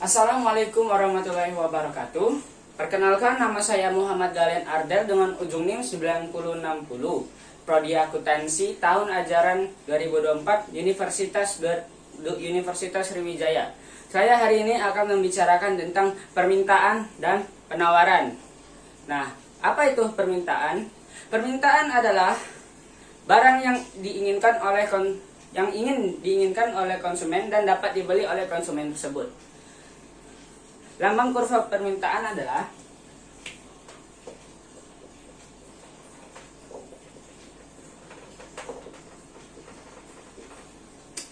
Assalamualaikum warahmatullahi wabarakatuh. Perkenalkan, nama saya Muhammad Dalian Ardel dengan ujung NIM 9060, Prodi Akuntansi, tahun ajaran 2024, Universitas Sriwijaya. Saya hari ini akan membicarakan tentang permintaan dan penawaran. Nah, apa itu permintaan? Permintaan adalah barang yang ingin diinginkan oleh konsumen dan dapat dibeli oleh konsumen tersebut. Lambang kurva permintaan adalah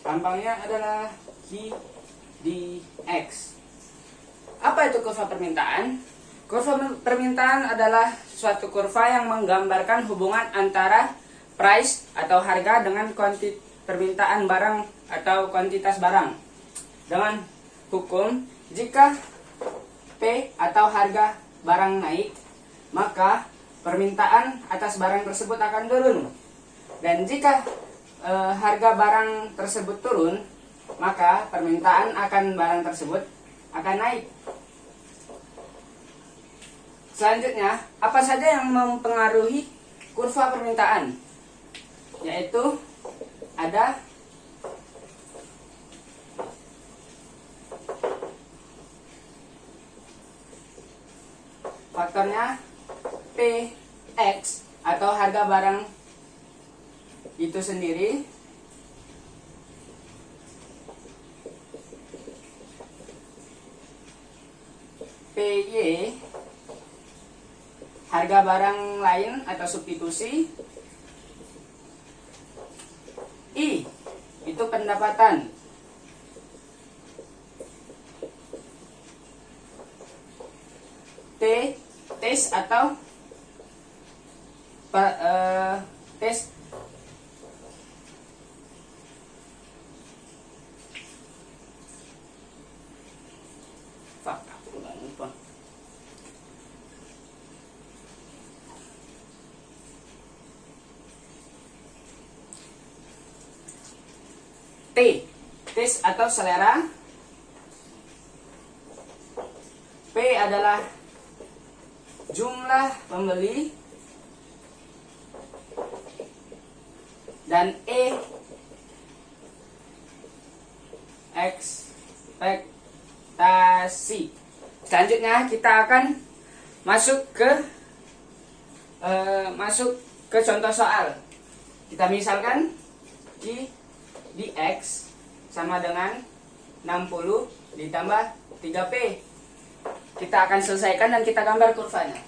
lambangnya adalah QDX. Apa itu kurva permintaan? Kurva permintaan adalah suatu kurva yang menggambarkan hubungan antara price atau harga dengan permintaan barang atau kuantitas barang. Dengan hukum, jika P atau harga barang naik, maka permintaan atas barang tersebut akan turun. Dan jika harga barang tersebut turun, maka permintaan akan barang tersebut akan naik. Selanjutnya, apa saja yang mempengaruhi kurva permintaan? Yaitu ada faktornya PX atau harga barang itu sendiri, PY harga barang lain atau substitusi, I itu pendapatan, T tes atau tes fakta lupa. T tes atau selera, P adalah jumlah pembeli, dan E ekspektasi. Selanjutnya kita akan masuk ke contoh soal. Kita misalkan dx sama dengan 60 ditambah 3P. Kita akan selesaikan dan kita gambar kurvanya.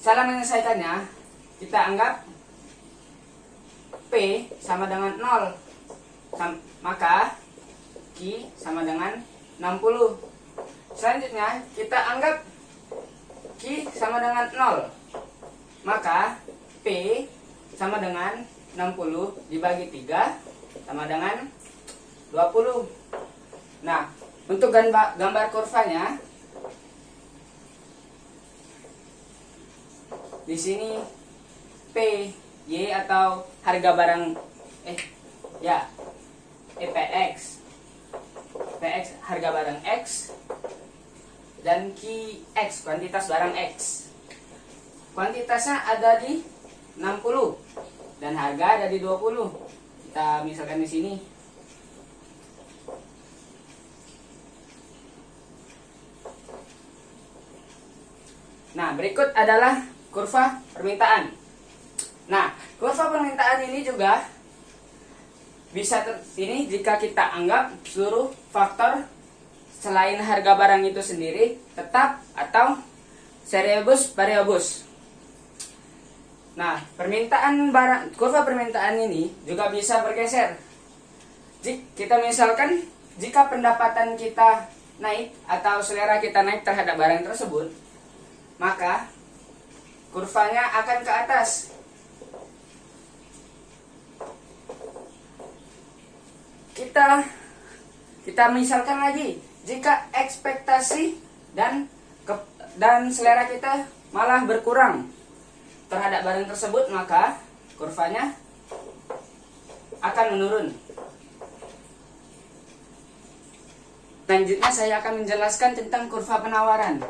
Cara menyelesaikannya, kita anggap P sama dengan 0, maka Q sama dengan 60. Selanjutnya kita anggap Q sama dengan 0, maka P sama dengan 60 dibagi 3 sama dengan 20. Nah, untuk gambar kurvanya, di sini PY atau harga barang PX harga barang X, dan QX kuantitas barang X. Kuantitasnya ada di 60 dan harga ada di 20. Kita misalkan di sini. Nah, berikut adalah kurva permintaan. Nah, kurva permintaan ini juga bisa ini jika kita anggap seluruh faktor selain harga barang itu sendiri tetap atau seriebus variabus. Nah, kurva permintaan ini juga bisa bergeser. Kita misalkan jika pendapatan kita naik atau selera kita naik terhadap barang tersebut, maka kurvanya akan ke atas. Kita misalkan lagi, jika ekspektasi dan selera kita malah berkurang terhadap barang tersebut, maka kurvanya akan menurun. Selanjutnya saya akan menjelaskan tentang kurva penawaran.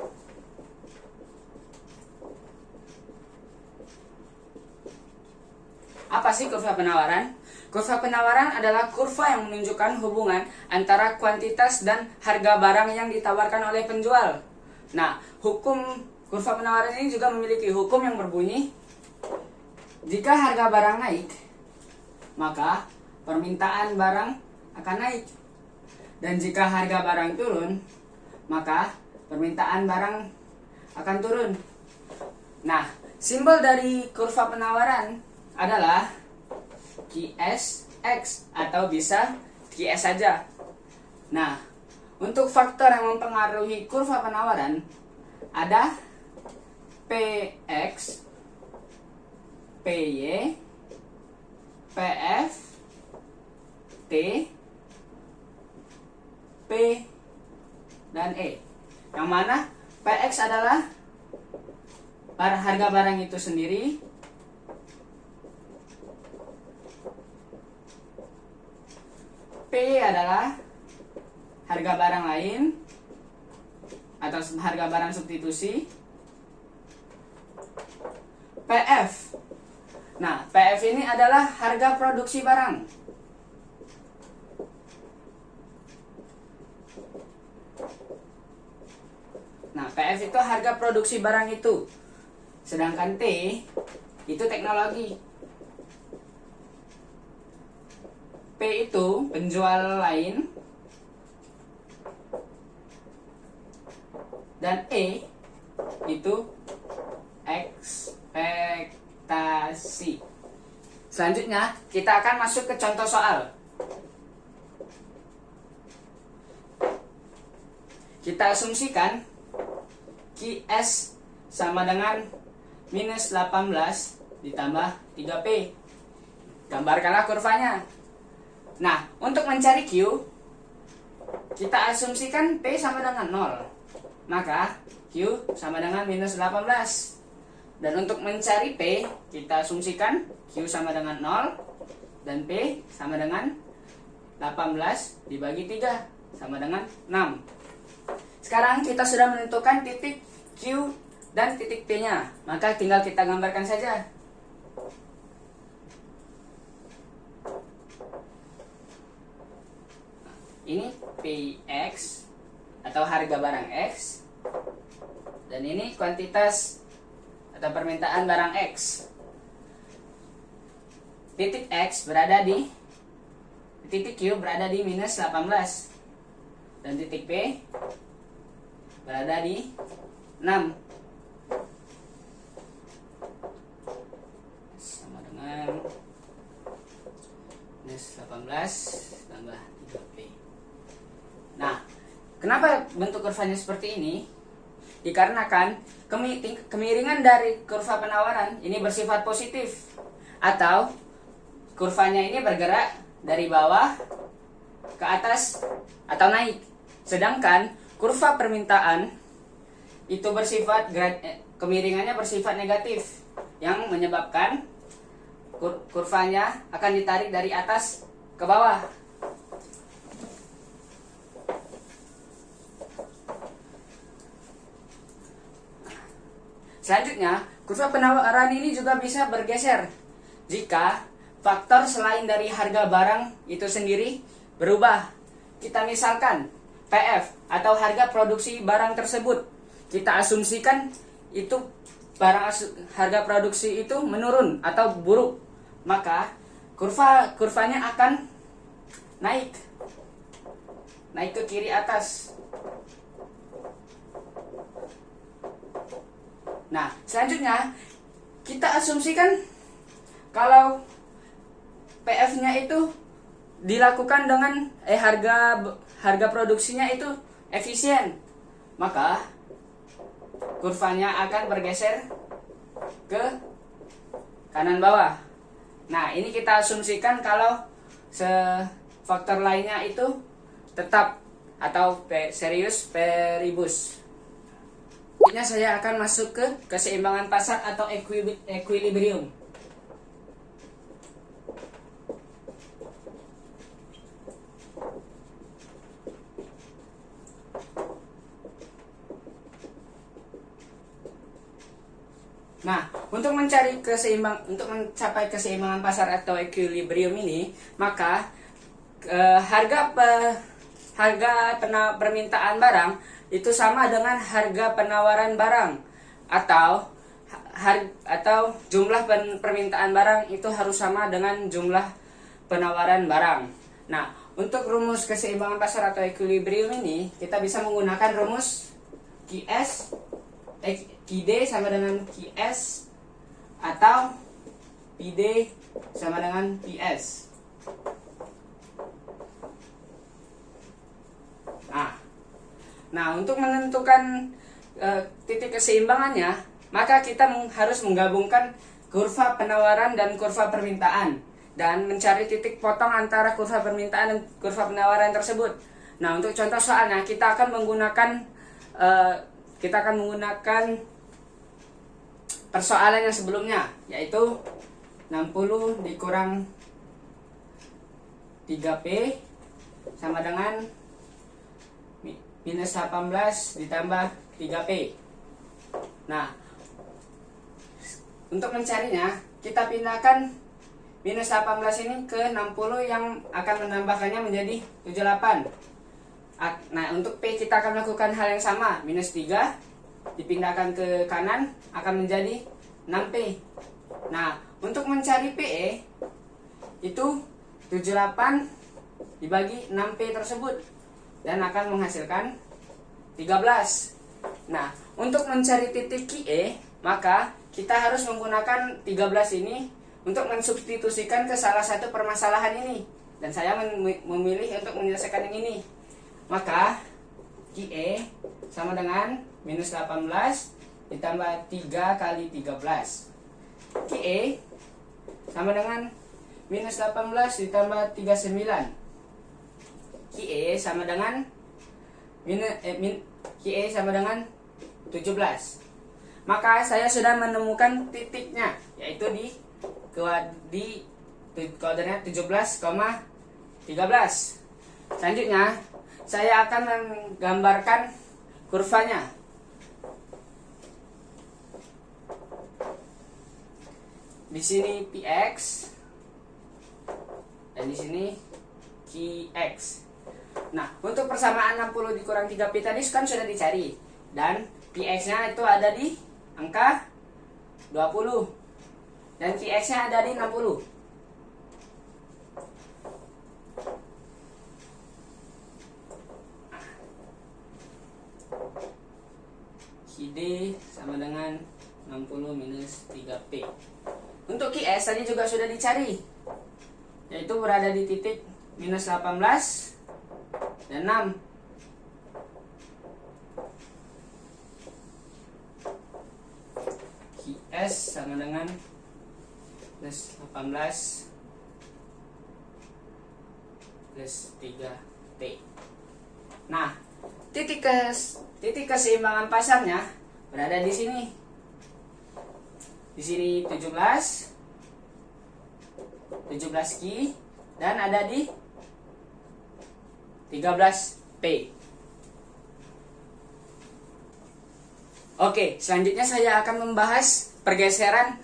Apa sih kurva penawaran? Kurva penawaran adalah kurva yang menunjukkan hubungan antara kuantitas dan harga barang yang ditawarkan oleh penjual. Nah, hukum kurva penawaran ini juga memiliki hukum yang berbunyi, jika harga barang naik, maka permintaan barang akan naik. Dan jika harga barang turun, maka permintaan barang akan turun. Nah, simbol dari kurva penawaran adalah QSX atau bisa QS saja. Nah, untuk faktor yang mempengaruhi kurva penawaran ada PX, PY, PF, T, P, dan E. Yang mana PX adalah harga barang itu sendiri, P adalah harga barang lain atau harga barang substitusi, PF. Nah, PF ini adalah harga produksi barang. Nah, PF itu harga produksi barang itu. Sedangkan T itu teknologi. P itu penjual lain. Dan E itu ekspektasi. Selanjutnya, kita akan masuk ke contoh soal. Kita asumsikan QS sama dengan minus 18 ditambah 3P. Gambarkanlah kurvanya. Nah, untuk mencari Q, kita asumsikan P sama dengan 0. Maka Q sama dengan minus 18. Dan untuk mencari P, kita asumsikan Q sama dengan 0 dan P sama dengan 18 dibagi 3 sama dengan 6. Sekarang kita sudah menentukan titik Q dan titik P-nya, maka tinggal kita gambarkan saja. Ini PX atau harga barang X, dan ini kuantitas atau permintaan barang X. Titik X berada di titik Q berada di minus 18 dan titik P berada di 6 sama dengan minus 18 tambah 3P. Nah, kenapa bentuk kurvanya seperti ini? Dikarenakan kemiringan dari kurva penawaran ini bersifat positif, atau kurvanya ini bergerak dari bawah ke atas atau naik. Sedangkan kurva permintaan itu bersifat kemiringannya bersifat negatif, yang menyebabkan kurvanya akan ditarik dari atas ke bawah. Selanjutnya, kurva penawaran ini juga bisa bergeser jika faktor selain dari harga barang itu sendiri berubah. Kita misalkan PF atau harga produksi barang tersebut, kita asumsikan itu harga produksi itu menurun atau buruk, maka kurvanya akan naik ke kiri atas. Nah, selanjutnya kita asumsikan kalau PF-nya itu dilakukan dengan harga produksinya itu efisien, maka kurvanya akan bergeser ke kanan bawah. Nah, ini kita asumsikan kalau faktor lainnya itu tetap atau serius peribus. Selanjutnya saya akan masuk ke keseimbangan pasar atau equilibrium. Nah, untuk mencapai keseimbangan pasar atau equilibrium ini, maka permintaan barang itu sama dengan harga penawaran barang, atau jumlah permintaan barang itu harus sama dengan jumlah penawaran barang. Nah, untuk rumus keseimbangan pasar atau equilibrium ini, kita bisa menggunakan rumus QD sama dengan QS atau PD sama dengan PS. Nah, untuk menentukan titik keseimbangannya, maka kita harus menggabungkan kurva penawaran dan kurva permintaan dan mencari titik potong antara kurva permintaan dan kurva penawaran tersebut. Nah, untuk contoh soalnya kita akan menggunakan persoalan yang sebelumnya, yaitu 60 dikurang 3P sama dengan minus 18 ditambah 3P. Nah, untuk mencarinya, kita pindahkan minus 18 ini ke 60 yang akan menambahkannya menjadi 78. Nah, untuk P kita akan melakukan hal yang sama. Minus 3 dipindahkan ke kanan akan menjadi 6P. Nah, untuk mencari PE itu 78 dibagi 6P tersebut dan akan menghasilkan 13. Nah, untuk mencari titik QE, maka kita harus menggunakan 13 ini untuk mensubstitusikan ke salah satu permasalahan ini. Dan saya memilih untuk menyelesaikan yang ini. Maka QE sama dengan minus 18 ditambah 3 kali 13. QE sama dengan minus 18 ditambah 39. QE sama dengan QE sama dengan 17. Maka saya sudah menemukan titiknya, yaitu di koordinat 17,13. Selanjutnya saya akan menggambarkan kurvanya. Di sini PX dan di sini QX. Nah, untuk persamaan 60 dikurang 3P tadi kan sudah dicari. Dan PX-nya itu ada di angka 20. Dan QX-nya ada di 60. QD sama dengan 60 minus 3P. Untuk QS tadi juga sudah dicari, yaitu berada di titik minus 18 dan 6. QS sama dengan plus 18 plus 3T. Nah, titik keseimbangan pasarnya berada di sini. Di sini 17 Ki dan ada di 13P. Oke, selanjutnya saya akan membahas pergeseran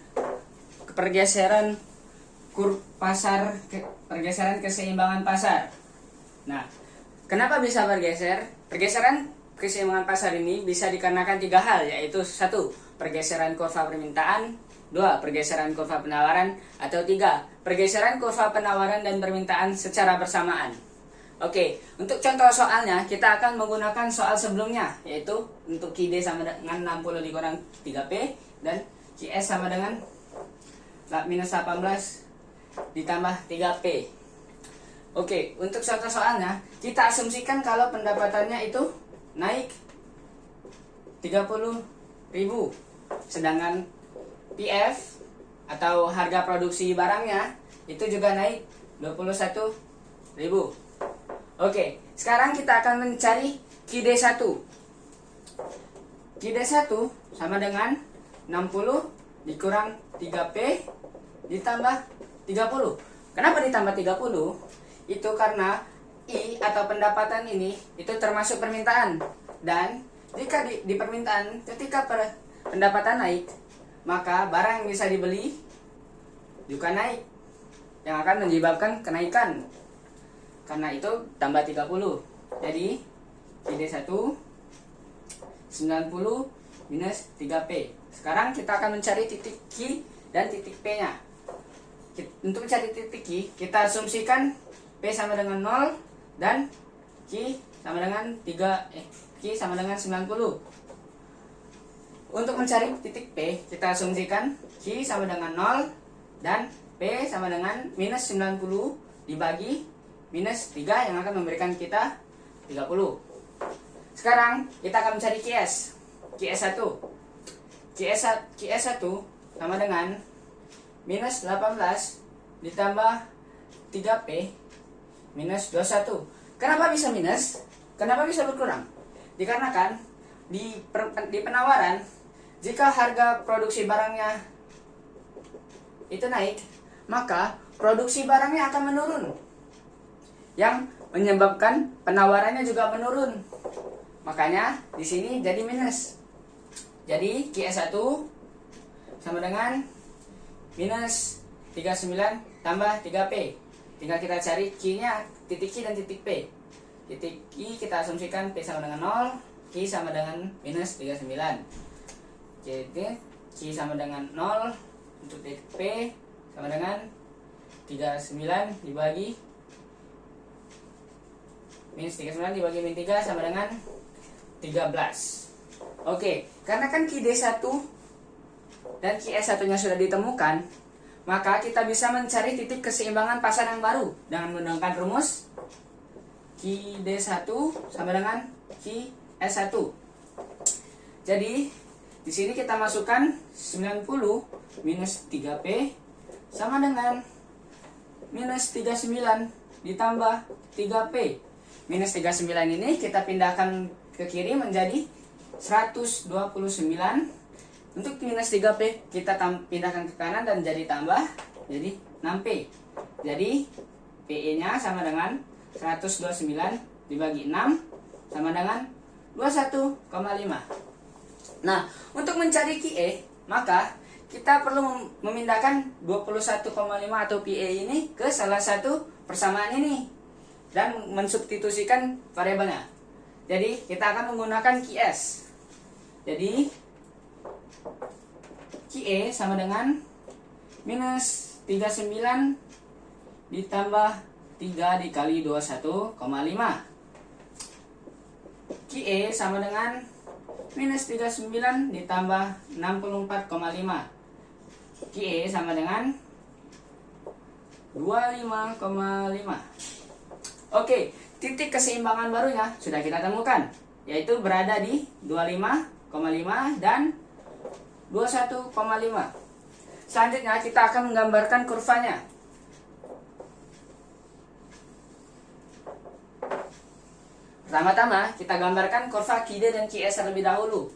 keseimbangan pasar. Nah, kenapa bisa bergeser? Pergeseran keseimbangan pasar ini bisa dikarenakan 3 hal, yaitu 1. Pergeseran kurva permintaan, 2. Pergeseran kurva penawaran, atau 3. Pergeseran kurva penawaran dan permintaan secara bersamaan. Oke, untuk contoh soalnya kita akan menggunakan soal sebelumnya, yaitu untuk QD sama dengan 60 dikurang 3P dan QS sama dengan minus 18 ditambah 3P. Oke, untuk contoh soalnya kita asumsikan kalau pendapatannya itu naik 30.000, sedangkan PF atau harga produksi barangnya itu juga naik 21.000. Oke, sekarang kita akan mencari QD1. QD1 sama dengan 60 dikurang 3P ditambah 30. Kenapa ditambah 30? Itu karena I atau pendapatan ini itu termasuk permintaan. Dan jika di permintaan ketika pendapatan naik, maka barang yang bisa dibeli juga naik, yang akan menyebabkan kenaikan. Karena itu tambah 30. Jadi QD1 90 minus 3P. Sekarang kita akan mencari titik Q dan titik P nya. Untuk mencari titik Q, kita asumsikan P sama dengan 0 dan Q sama dengan 90. Untuk mencari titik P, kita asumsikan Q sama dengan 0 dan P sama dengan minus 90 dibagi minus 3 yang akan memberikan kita 30. Sekarang kita akan mencari QS. QS1 sama dengan minus 18 ditambah 3P minus 21. Kenapa bisa minus? Kenapa bisa berkurang? Dikarenakan di penawaran, jika harga produksi barangnya itu naik, maka produksi barangnya akan menurun, yang menyebabkan penawarannya juga menurun. Makanya di sini jadi minus. Jadi QS1 sama dengan minus 39 tambah 3P. Tinggal kita cari Q-nya, titik Q dan titik P. Titik Q kita asumsikan P sama dengan 0, Q sama dengan minus 39. Jadi Q sama dengan 0 untuk titik P sama dengan 39 dibagi minus 39 dibagi min 3 sama dengan 13. Oke, karena kan QD1 dan QS1 nya sudah ditemukan, maka kita bisa mencari titik keseimbangan pasar yang baru dengan menggunakan rumus QD1 sama dengan QS1. Jadi di sini kita masukkan 90 minus 3P sama dengan minus 39 ditambah 3P. Minus 39 ini kita pindahkan ke kiri menjadi 129. Untuk minus 3P kita pindahkan ke kanan dan jadi tambah, jadi 6P. Jadi PE nya sama dengan 129 dibagi 6 sama dengan 21,5. Nah, untuk mencari QE, maka kita perlu memindahkan 21,5 atau PE ini ke salah satu persamaan ini dan mensubstitusikan variabelnya. Jadi kita akan menggunakan QS. Jadi QE sama dengan minus 39 ditambah 3 dikali 21,5. QE sama dengan minus 39 ditambah 64,5. QE sama dengan 25,5. Oke, titik keseimbangan barunya sudah kita temukan, yaitu berada di 25,5 dan 21,5. Selanjutnya kita akan menggambarkan kurvanya. Pertama-tama kita gambarkan kurva QD dan QS terlebih dahulu.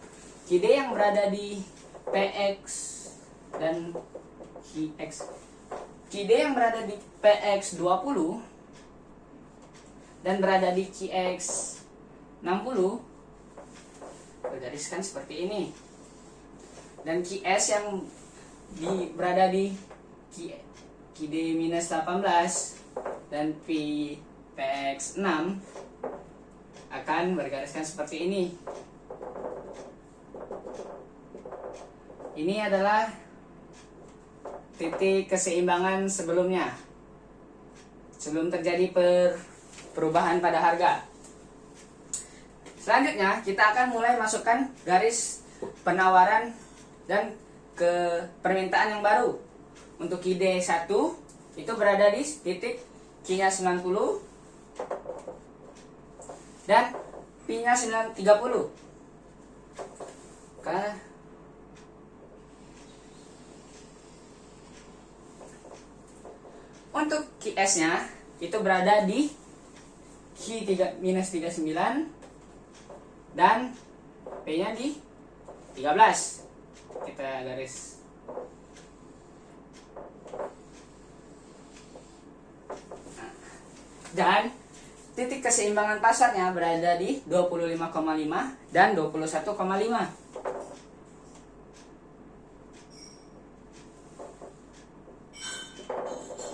QD yang berada di PX dan QX. QD yang berada di PX 20 dan berada di QX 60 bergariskan seperti ini. Dan QS yang berada di QD minus 18 dan PX 6 akan bergariskan seperti ini. Ini adalah titik keseimbangan sebelumnya, sebelum terjadi perubahan pada harga. Selanjutnya kita akan mulai masukkan garis penawaran dan ke permintaan yang baru. Untuk QD 1 itu berada di titik Q-nya 90 dan P-nya 30. Untuk QS-nya itu berada di Q-39 dan P-nya di 13. Kita garis. Dan titik keseimbangan pasarnya berada di 25,5 dan 21,5.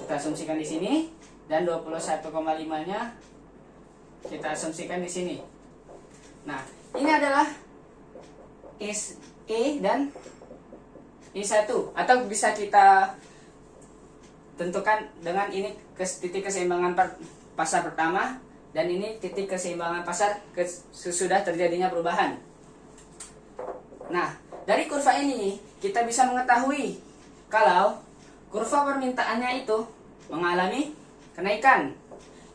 kita asumsikan di sini, dan 21,5-nya kita asumsikan di sini. Nah, ini adalah E dan I1, atau bisa kita tentukan dengan ini titik keseimbangan pasar pertama, dan ini titik keseimbangan pasar sesudah terjadinya perubahan. Nah, dari kurva ini kita bisa mengetahui kalau kurva permintaannya itu mengalami kenaikan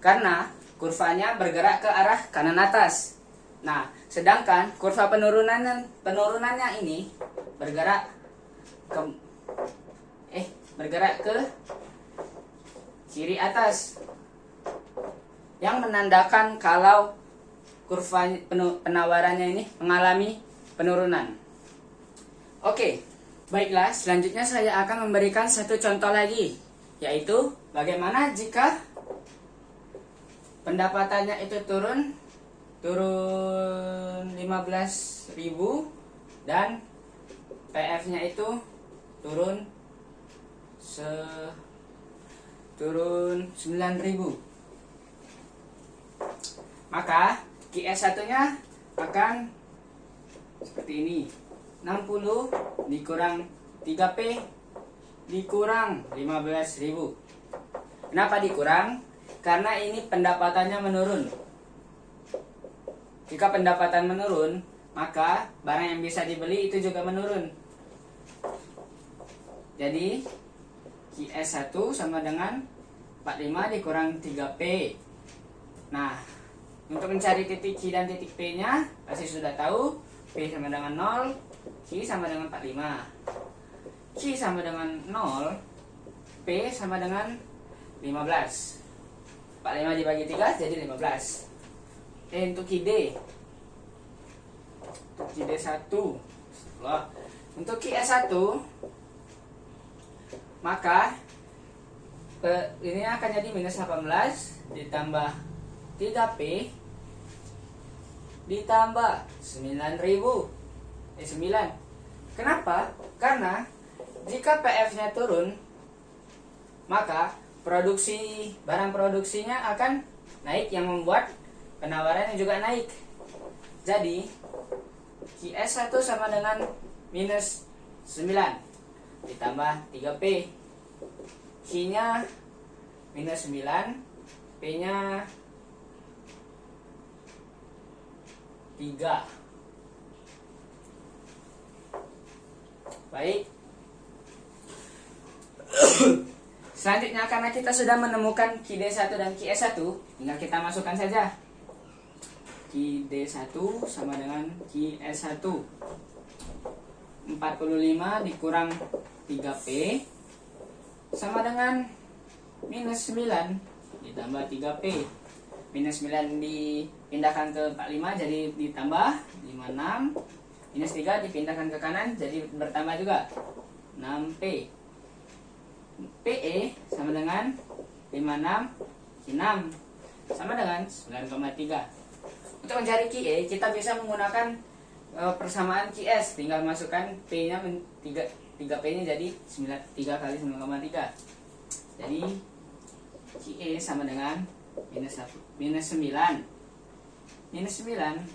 karena kurvanya bergerak ke arah kanan atas. Nah, sedangkan kurva penurunannya ini bergerak ke kiri atas, yang menandakan kalau kurva penawarannya ini mengalami penurunan. Oke, baiklah, selanjutnya saya akan memberikan satu contoh lagi, yaitu bagaimana jika pendapatannya itu turun 15.000 dan PF-nya itu turun 9.000. Maka QS1-nya akan seperti ini. 60 dikurang 3P dikurang 15.000. Kenapa dikurang? Karena ini pendapatannya menurun. Jika pendapatan menurun, maka barang yang bisa dibeli itu juga menurun. Jadi QS1 sama dengan 45 dikurang 3P. Nah, untuk mencari titik Q dan titik P-nya, pasti sudah tahu. P sama dengan 0, Q sama dengan 45. Q sama dengan 0, P sama dengan 15. 45 dibagi 3 jadi 15. Untuk QD. Untuk QD1. Untuk QS1, maka ini akan jadi minus 18 ditambah 3P ditambah 9. Kenapa? Karena jika PF-nya turun, maka barang produksinya akan naik, yang membuat penawarannya juga naik. Jadi QS1 sama dengan minus 9 ditambah 3P. Q-nya minus 9, P-nya 3. Baik. Selanjutnya, karena kita sudah menemukan QD1 dan QS1, tinggal kita masukkan saja. QD1 sama dengan QS1. 45 dikurang 3P sama dengan minus 9 ditambah 3P. Minus 9 dipindahkan ke 45 jadi ditambah 56. Minus 3 dipindahkan ke kanan jadi bertambah juga 6P. PE sama dengan 56 6 sama dengan 9,3. Untuk mencari QE kita bisa menggunakan persamaan QS, tinggal masukkan P-nya 3P-nya jadi 3 kali 9,3. Jadi QE sama dengan minus 9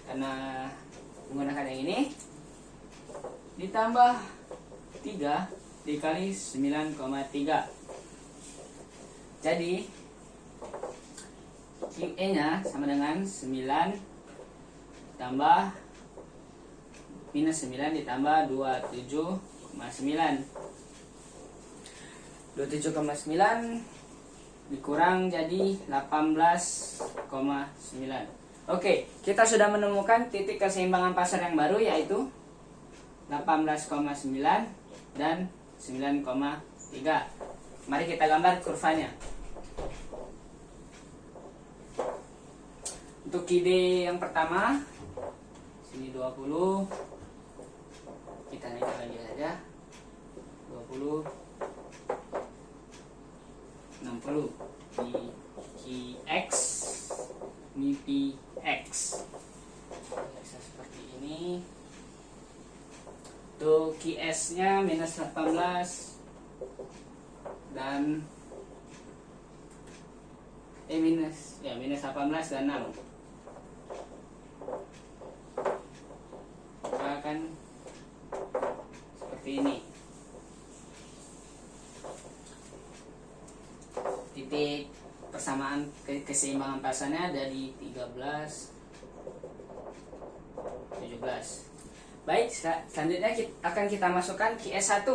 karena menggunakan yang ini ditambah 3 dikali 9,3. Jadi QE nya sama dengan 9 tambah minus 9 ditambah 27,9 dikurang jadi 18,9. Oke, kita sudah menemukan titik keseimbangan pasar yang baru, yaitu 18,9 dan 9,3. Mari kita gambar kurvanya. Untuk QD yang pertama, sini 20, kita naikkan lagi saja, 20, 60 di QX, ini PX. Bisa seperti ini. Untuk QS nya minus 18 dan minus 18 dan 6. Maka akan seperti ini. Titik persamaan keseimbangan pasannya ada di 13, 17. Baik, selanjutnya akan kita masukkan QS1.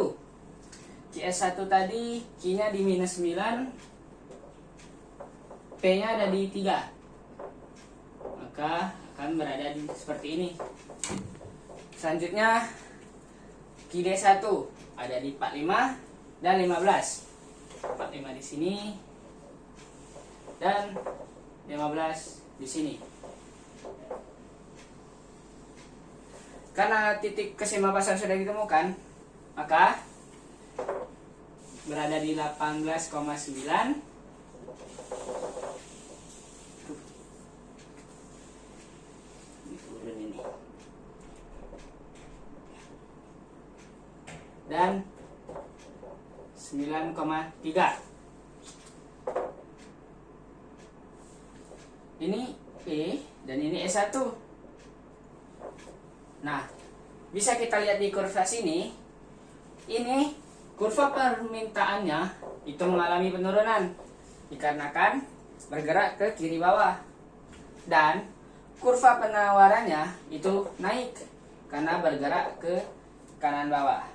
QS1 tadi Q-nya di minus 9, P-nya ada di 3. Maka akan berada di seperti ini. Selanjutnya QD1 ada di 45 dan 15. 45 di sini dan 15 di sini. Karena titik keseimbangan pasang sudah ditemukan, maka berada di 18,9 ini dan 9,3. Ini E dan ini E1. Nah, bisa kita lihat di kurva sini. Ini kurva permintaannya itu mengalami penurunan dikarenakan bergerak ke kiri bawah. Dan kurva penawarannya itu naik karena bergerak ke kanan bawah.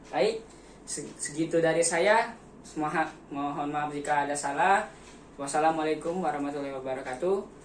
Baik, segitu dari saya. Mohon maaf jika ada salah. Wassalamualaikum warahmatullahi wabarakatuh.